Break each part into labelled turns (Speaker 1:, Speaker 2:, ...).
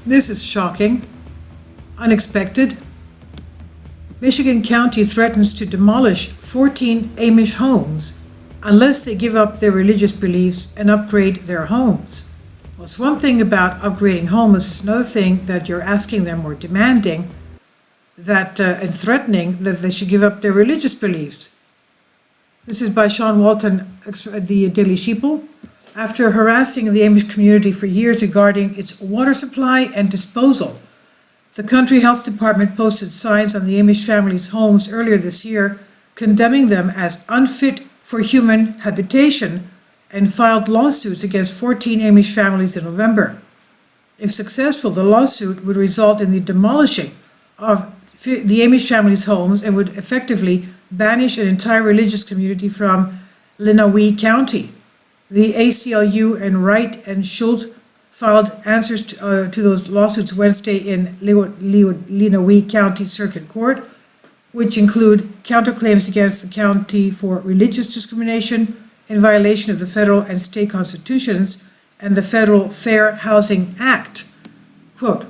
Speaker 1: This is shocking, unexpected. Michigan County threatens to demolish 14 Amish homes unless they give up their religious beliefs and upgrade their homes. Well, it's one thing about upgrading homes, it's another thing that you're asking them or demanding that and threatening that they should give up their religious beliefs. This is by Sean Walton, the Daily Sheeple. After harassing the Amish community for years regarding its water supply and disposal, the Country Health Department posted signs on the Amish families' homes earlier this year, condemning them as unfit for human habitation, and filed lawsuits against 14 Amish families in November. If successful, the lawsuit would result in the demolishing of the Amish families' homes and would effectively banish an entire religious community from Lenawee County. The ACLU and Wright and Schultz filed answers to those lawsuits Wednesday in Lenawee County Circuit Court, which include counterclaims against the county for religious discrimination in violation of the federal and state constitutions and the Federal Fair Housing Act. Quote,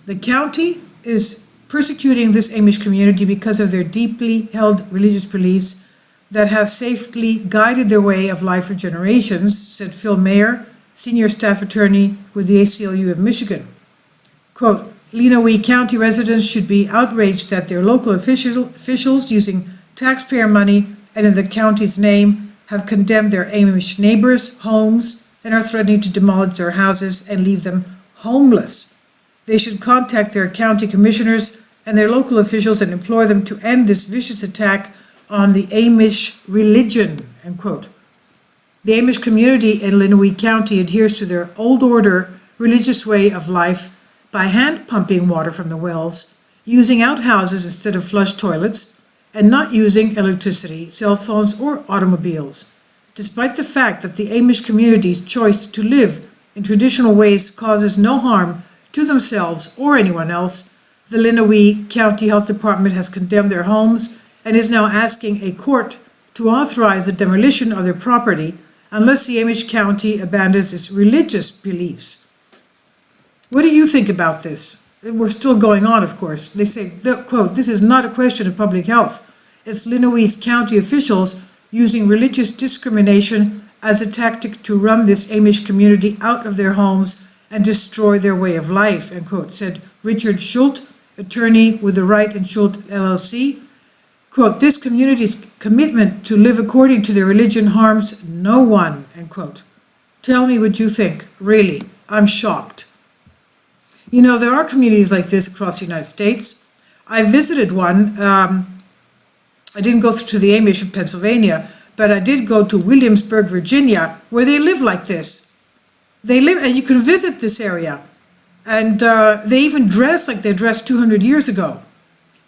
Speaker 1: the county is persecuting this Amish community because of their deeply held religious beliefs that have safely guided their way of life for generations, said Phil Mayer, senior staff attorney with the ACLU of Michigan. Quote, Lenawee County residents should be outraged that their local officials using taxpayer money and in the county's name have condemned their Amish neighbors' homes and are threatening to demolish their houses and leave them homeless. They should contact their county commissioners and their local officials and implore them to end this vicious attack on the Amish religion, end quote. The Amish community in Lenawee County adheres to their old order religious way of life by hand pumping water from the wells, using outhouses instead of flush toilets, and not using electricity, cell phones, or automobiles. Despite the fact that the Amish community's choice to live in traditional ways causes no harm to themselves or anyone else, the Lenawee County Health Department has condemned their homes and is now asking a court to authorize the demolition of their property unless the Amish County abandons its religious beliefs. What do you think about this? We're still going on, of course. They say, quote, this is not a question of public health. It's Lenawee County officials using religious discrimination as a tactic to run this Amish community out of their homes and destroy their way of life, end quote, said Richard Schultz, attorney with the Wright and Schultz LLC. Quote, this community's commitment to live according to their religion harms no one, end quote. Tell me what you think. Really, I'm shocked. You know, there are communities like this across the United States. I visited one. I didn't go to the Amish in Pennsylvania, but I did go to Williamsburg, Virginia, where they live like this. They live, and you can visit this area. And they even dress like they dressed 200 years ago.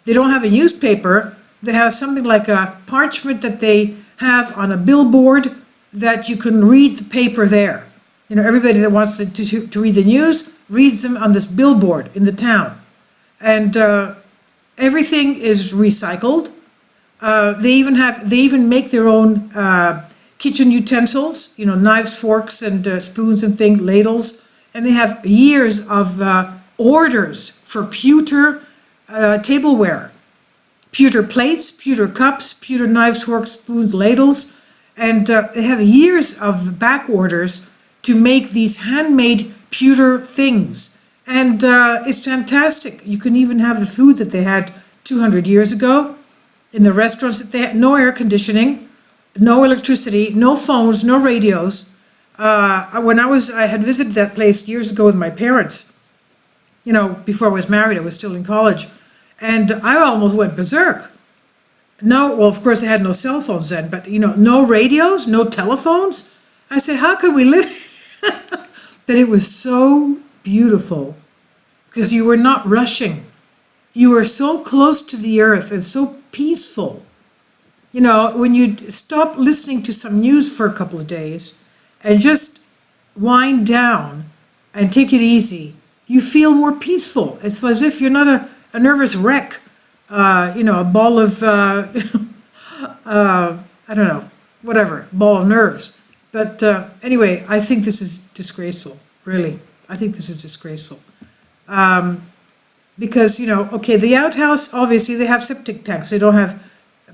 Speaker 1: They don't have a newspaper. They have something like a parchment that they have on a billboard that you can read the paper there. You know, everybody that wants to read the news reads them on this billboard in the town. And everything is recycled. They even make their own kitchen utensils, you know, knives, forks, and spoons and things, ladles. And they have years of orders for pewter tableware, pewter plates, pewter cups, pewter knives, forks, spoons, ladles. And they have years of back orders to make these handmade pewter things. And it's fantastic. You can even have the food that they had 200 years ago in the restaurants that they had. No air conditioning, no electricity, no phones, no radios. When I had visited that place years ago with my parents, you know, before I was married, I was still in college, and I almost went berserk. Well, of course, I had no cell phones then, but, you know, no radios, no telephones. I said, how can we live? But it was so beautiful because you were not rushing. You were so close to the earth and so peaceful. You know, when you stop listening to some news for a couple of days and just wind down and take it easy, you feel more peaceful. It's as if you're not a nervous wreck, you know, a ball of, I don't know, whatever, ball of nerves. But anyway, I think this is disgraceful, really. I think this is disgraceful. Because, okay, the outhouse, obviously, they have septic tanks.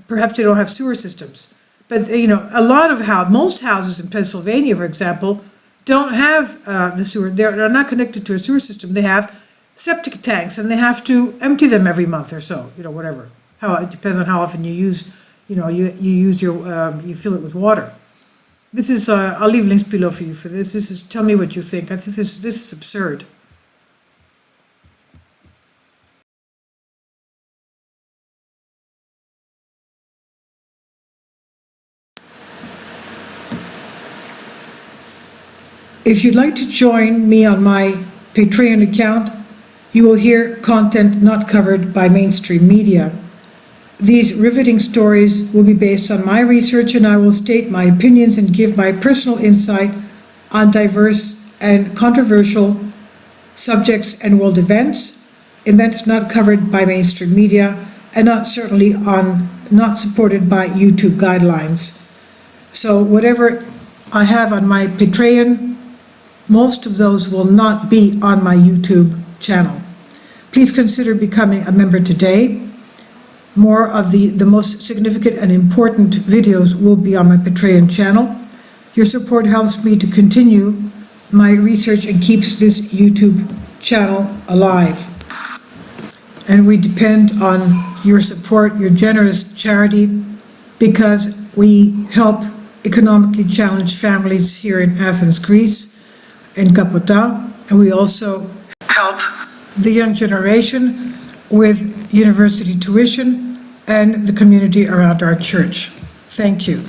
Speaker 1: Perhaps they don't have sewer systems. But, a lot of most houses in Pennsylvania, for example, don't have the sewer. They're not connected to a sewer system. They have septic tanks, and they have to empty them every month or so, whatever. It depends on how often you use, you use you fill it with water. This is, I'll leave links below for you for this. Tell me what you think. I think this is absurd. If you'd like to join me on my Patreon account, you will hear content not covered by mainstream media. These riveting stories will be based on my research, and I will state my opinions and give my personal insight on diverse and controversial subjects and world events not covered by mainstream media, and not supported by YouTube guidelines. So whatever I have on my Patreon, most of those will not be on my YouTube channel. Please consider becoming a member today. More of the most significant and important videos will be on my Patreon channel. Your support helps me to continue my research and keeps this YouTube channel alive. And we depend on your support, your generous charity, because we help economically challenged families here in Athens, Greece, in Kapota, and we also help the young generation with university tuition and the community around our church. Thank you.